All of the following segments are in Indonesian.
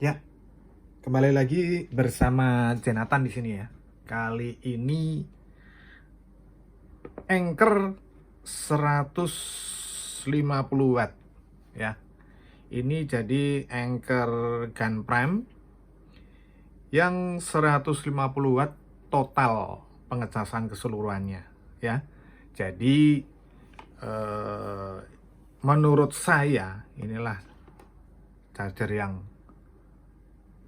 Ya, kembali lagi bersama Jonathan di sini ya. Kali ini Anchor 150 watt ya. Ini jadi Anchor Gun Prime yang 150 watt total pengecasan keseluruhannya ya. Jadi eh, menurut saya inilah charger yang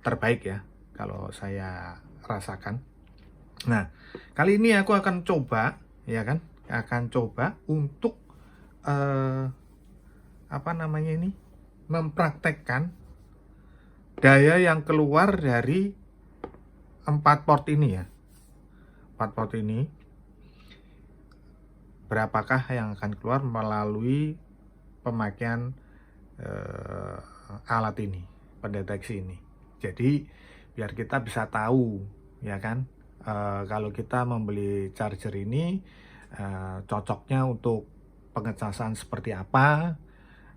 terbaik ya kalau saya rasakan. Nah, kali ini aku akan coba, ya kan, akan coba untuk eh, apa namanya ini, mempraktekkan daya yang keluar dari 4 port ini ya. 4 port ini, berapakah yang akan keluar melalui pemakaian eh, alat ini, pendeteksi ini. Jadi biar kita bisa tahu, ya kan, kalau kita membeli charger ini cocoknya untuk pengecasan seperti apa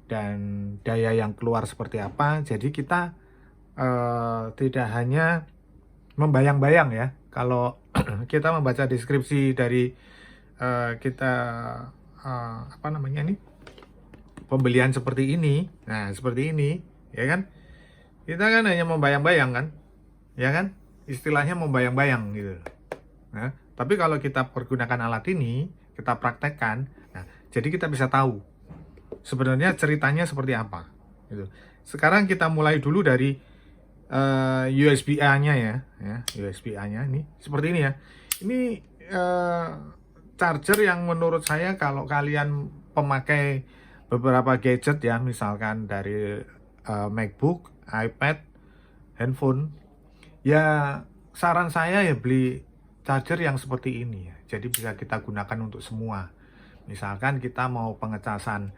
dan daya yang keluar seperti apa. Jadi kita tidak hanya membayang-bayang ya. Kalau kita membaca deskripsi dari kita apa namanya ini, pembelian seperti ini, nah seperti ini, ya kan? Kita kan hanya membayang-bayang kan, ya kan? Istilahnya membayang-bayang gitu. Nah, tapi kalau kita pergunakan alat ini, kita praktekkan, nah, jadi kita bisa tahu sebenarnya ceritanya seperti apa. Gitu. Sekarang kita mulai dulu dari USB-A-nya ya, USB-A-nya ini seperti ini ya. Ini charger yang menurut saya kalau kalian pemakai beberapa gadget ya, misalkan dari MacBook, iPad, handphone, ya saran saya ya beli charger yang seperti ini ya. Jadi bisa kita gunakan untuk semua. Misalkan kita mau pengecasan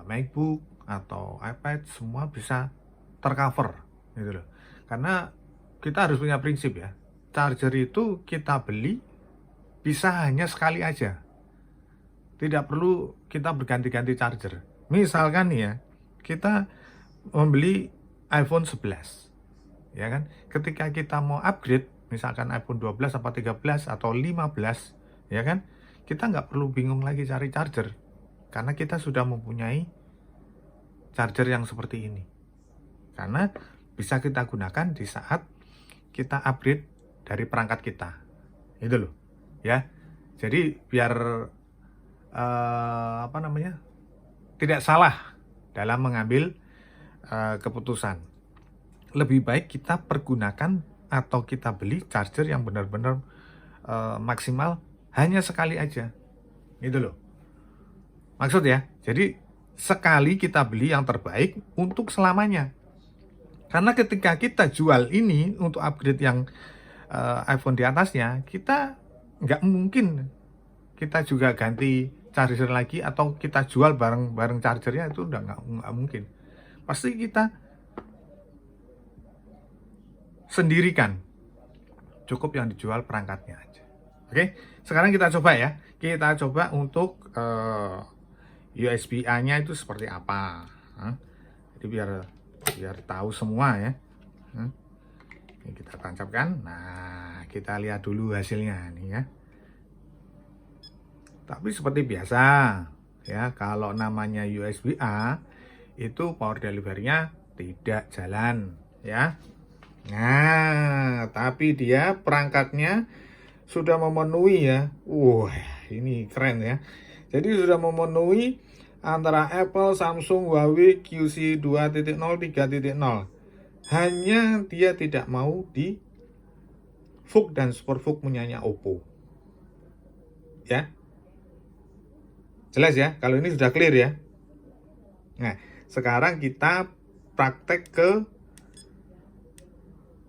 MacBook atau iPad, semua bisa tercover gitu loh. Karena kita harus punya prinsip ya. Charger itu kita beli bisa hanya sekali aja. Tidak perlu kita berganti-ganti charger. Misalkan nih ya, kita membeli iPhone 11, ya kan? Ketika kita mau upgrade, misalkan iPhone 12 atau 13 atau 15, ya kan? Kita nggak perlu bingung lagi cari charger, karena kita sudah mempunyai charger yang seperti ini. Karena bisa kita gunakan di saat kita upgrade dari perangkat kita. Itu loh, ya. Jadi biar apa namanya, tidak salah dalam mengambil keputusan. Lebih baik kita pergunakan atau kita beli charger yang benar-benar maksimal hanya sekali aja. Gitu loh. Maksud ya. Jadi sekali kita beli yang terbaik untuk selamanya. Karena ketika kita jual ini untuk upgrade yang iPhone di atasnya, kita nggak mungkin kita juga ganti charger lagi atau kita jual bareng chargernya, itu udah nggak mungkin. Pasti kita sendirikan, cukup yang dijual perangkatnya aja. Oke, sekarang kita coba ya. Kita coba untuk USB-A-nya itu seperti apa. Jadi biar tahu semua ya. Ini kita tancapkan. Nah, kita lihat dulu hasilnya nih ya. Tapi seperti biasa ya, kalau namanya USB-A itu power delivery-nya tidak jalan ya. Nah, tapi dia perangkatnya sudah memenuhi ya. Wah, ini keren ya. Jadi sudah memenuhi antara Apple, Samsung, Huawei, QC 2.0, 3.0. Hanya dia tidak mau di VOOC dan SuperVOOC punyanya Oppo. Ya. Jelas ya, kalau ini sudah clear ya. Nah, sekarang kita praktek ke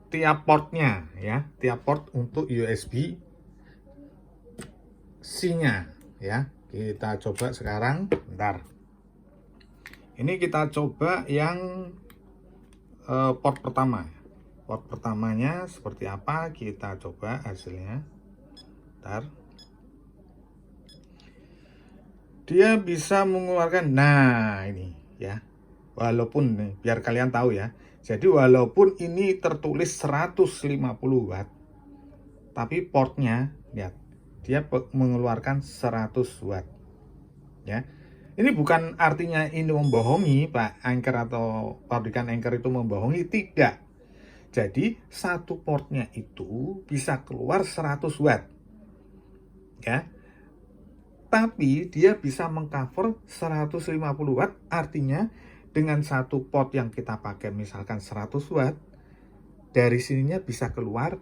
tiap portnya ya, tiap port untuk USB C-nya ya. Kita coba sekarang, bentar. Ini kita coba yang port pertama. Port pertamanya seperti apa? Kita coba hasilnya. Bentar. Dia bisa mengeluarkan, nah ini ya. walaupun nih, biar kalian tahu ya. Jadi walaupun ini tertulis 150 watt, tapi portnya lihat, dia mengeluarkan 100 watt ya. Ini bukan artinya ini membohongi Pak Anchor atau pabrikan Anchor itu membohongi, tidak. Jadi satu portnya itu bisa keluar 100 watt ya. Tapi dia bisa mengcover 150 watt, artinya dengan satu port yang kita pakai misalkan 100 watt, dari sininya bisa keluar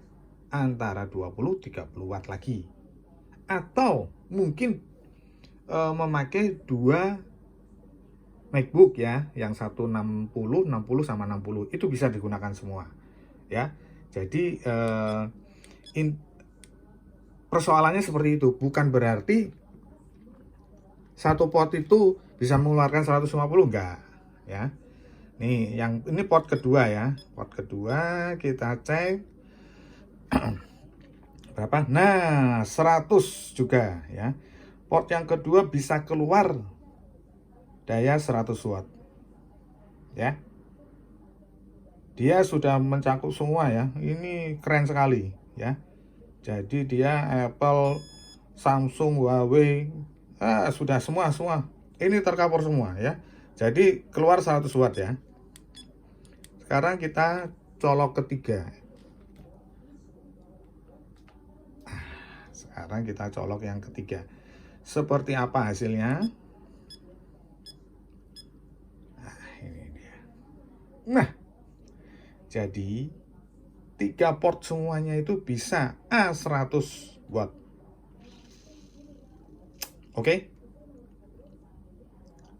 antara 20-30 watt lagi. Atau mungkin memakai dua MacBook ya, yang satu 60 sama 60 itu bisa digunakan semua ya. Jadi persoalannya seperti itu, bukan berarti satu port itu bisa mengeluarkan 150, enggak ya. Nih yang ini port kedua ya, port kedua kita cek berapa, nah 100 juga ya. Port yang kedua bisa keluar daya 100 watt ya. Dia sudah mencakup semua ya. Ini keren sekali ya. Jadi dia Apple, Samsung, Huawei, sudah semua. Ini tercover semua ya. Jadi keluar 100 watt ya. Sekarang kita colok ketiga. Sekarang kita colok yang ketiga. Seperti apa hasilnya? Nah, ini dia. Nah, jadi 3 port semuanya itu bisa A100 watt. Oke?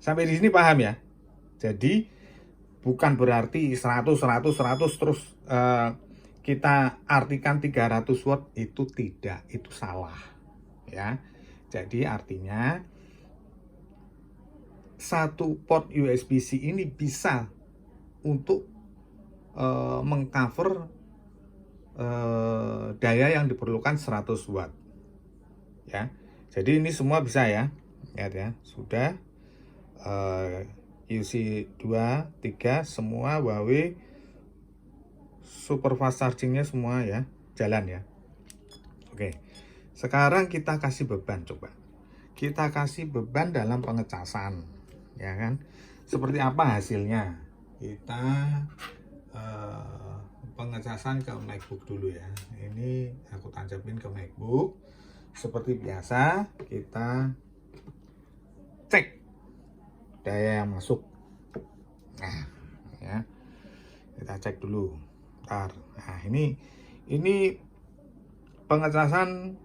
Sampai di sini paham ya? Jadi bukan berarti 100 terus kita artikan 300 watt, itu tidak, itu salah ya. Jadi artinya satu port USB-C ini bisa untuk mengcover daya yang diperlukan 100 watt ya. Jadi ini semua bisa ya. Lihat ya, sudah UC 2, 3 semua, Huawei super fast chargingnya semua ya, jalan ya. Oke, sekarang kita kasih beban, coba kita kasih beban dalam pengecasan ya kan, seperti apa hasilnya. Kita pengecasan ke MacBook dulu ya. Ini aku tancapin ke MacBook seperti biasa. Kita cek daya yang masuk. Nah ya, kita cek dulu. Bentar. Nah ini pengecasan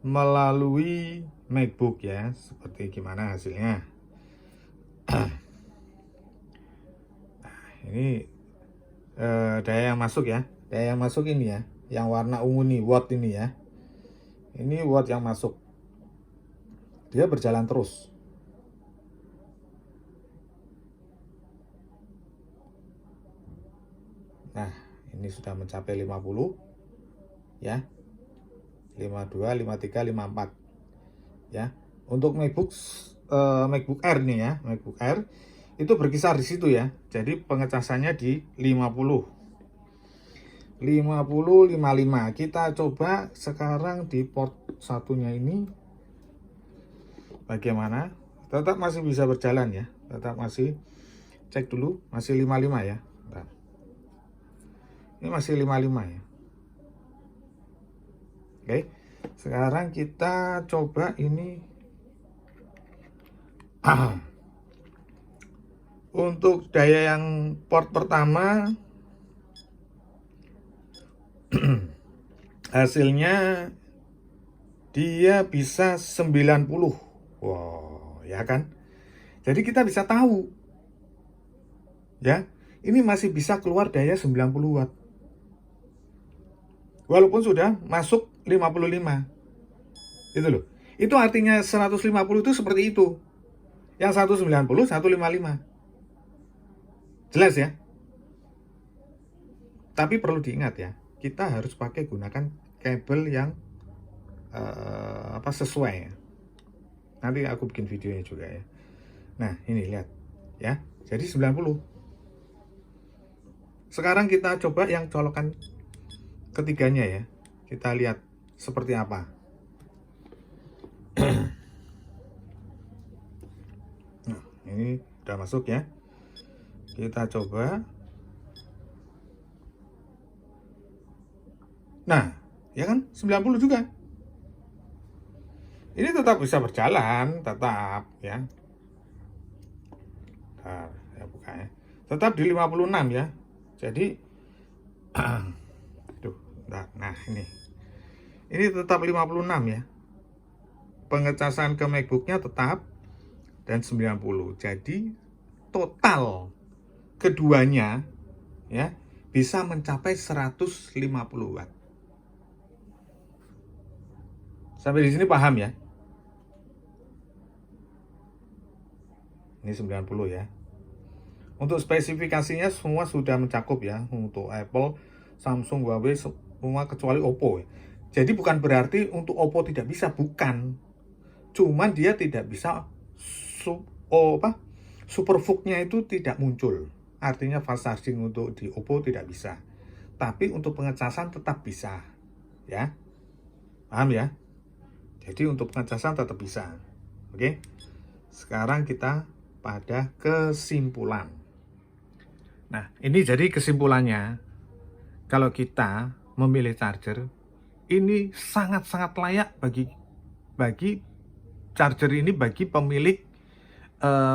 melalui MacBook ya, seperti gimana hasilnya. Nah, ini daya yang masuk ya, daya yang masuk ini ya, yang warna ungu nih, watt ini ya. Ini watt yang masuk, dia berjalan terus. Nah ini sudah mencapai 50 ya, 52, 53, 54 ya. Untuk MacBook Air nih ya, MacBook Air itu berkisar di situ ya. Jadi pengecasannya di 50, 55. Kita coba sekarang di port satunya ini bagaimana. Tetap masih bisa berjalan ya, tetap masih, cek dulu, masih 55 ya. Bentar. Ini masih 55 ya. Oke, sekarang kita coba ini. Untuk daya yang port pertama hasilnya dia bisa 90. Wow, ya kan? Jadi kita bisa tahu ya, ini masih bisa keluar daya 90 watt. Walaupun sudah masuk 55. Itu loh. Itu artinya 150 itu seperti itu. Yang 190, 155. Jelas ya? Tapi perlu diingat ya, kita harus pakai gunakan kabel yang sesuai ya. Nanti aku bikin videonya juga ya. Nah, ini lihat ya. Jadi 90. Sekarang kita coba yang colokan ketiganya ya. Kita lihat seperti apa. Nah, ini udah masuk ya. Kita coba. Nah, ya kan 90 juga. Ini tetap bisa berjalan, tetap ya. Nah, ya buka ya. Tetap di 56 ya. Jadi nah ini tetap 56 ya. Pengecasan ke MacBooknya tetap dan 90. Jadi total keduanya ya bisa mencapai 150 watt. Sampai di sini paham ya? Ini 90 ya. Untuk spesifikasinya semua sudah mencakup ya, untuk Apple, Samsung, Huawei semua kecuali Oppo ya. Jadi bukan berarti untuk Oppo tidak bisa, bukan. Cuman dia tidak bisa SuperVOOC-nya itu tidak muncul. Artinya fast charging untuk di Oppo tidak bisa. Tapi untuk pengecasan tetap bisa. Ya. Paham ya? Jadi untuk pengecasan tetap bisa. Oke. Sekarang kita pada kesimpulan. Nah, ini jadi kesimpulannya. Kalau kita memilih charger, ini sangat-sangat layak bagi charger ini bagi pemilik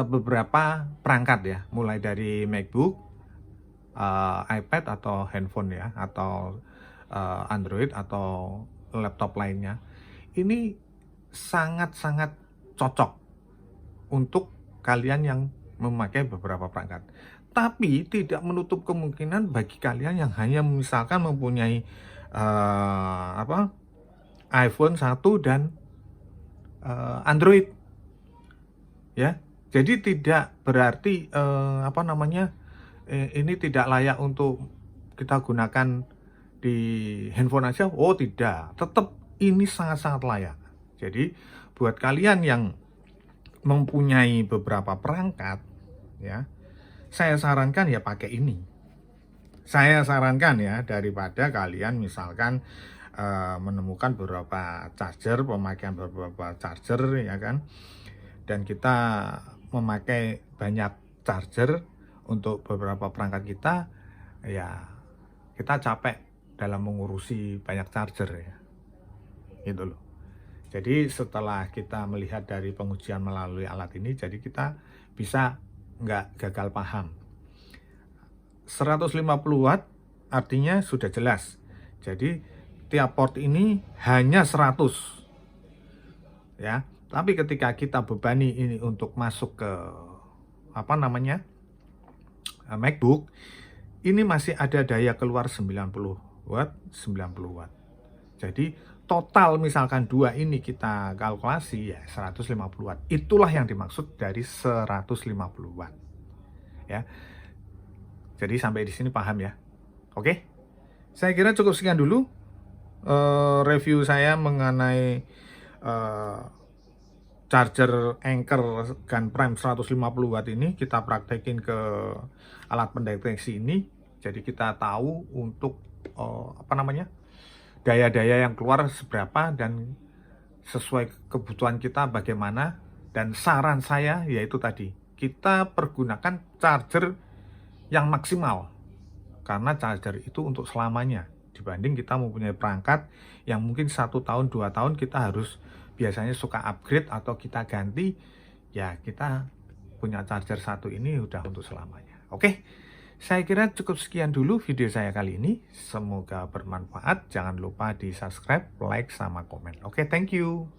beberapa perangkat ya, mulai dari MacBook, iPad atau handphone ya, atau Android atau laptop lainnya. Ini sangat-sangat cocok untuk kalian yang memakai beberapa perangkat. Tapi tidak menutup kemungkinan bagi kalian yang hanya misalkan mempunyai iPhone 1 dan Android ya. Jadi tidak berarti ini tidak layak untuk kita gunakan di handphone aja. Oh tidak, tetap ini sangat-sangat layak. Jadi buat kalian yang mempunyai beberapa perangkat ya, saya sarankan ya pakai ini. Saya sarankan ya, daripada kalian misalkan menemukan beberapa charger, pemakaian beberapa charger ya kan, dan kita memakai banyak charger untuk beberapa perangkat kita, ya kita capek dalam mengurusi banyak charger ya, gitu loh. Jadi setelah kita melihat dari pengujian melalui alat ini, jadi kita bisa nggak gagal paham. 150 watt artinya sudah jelas. Jadi tiap port ini hanya 100 ya. Tapi ketika kita bebani ini untuk masuk ke MacBook, ini masih ada daya keluar 90 watt. Jadi total misalkan dua ini kita kalkulasi ya 150 watt. Itulah yang dimaksud dari 150 watt. Ya. Jadi sampai di sini paham ya. Oke. Saya kira cukup sekian dulu review saya mengenai charger Anker Gun Prime 150 watt ini. Kita praktekin ke alat pendeteksi ini. Jadi kita tahu untuk daya-daya yang keluar seberapa dan sesuai kebutuhan kita bagaimana. Dan saran saya yaitu tadi, kita pergunakan charger yang maksimal, karena charger itu untuk selamanya, dibanding kita mempunyai perangkat yang mungkin 1 tahun 2 tahun kita harus biasanya suka upgrade atau kita ganti. Ya kita punya charger satu ini udah untuk selamanya. Oke. Saya kira cukup sekian dulu video saya kali ini. Semoga bermanfaat. Jangan lupa di subscribe, like, sama komen. Oke, thank you.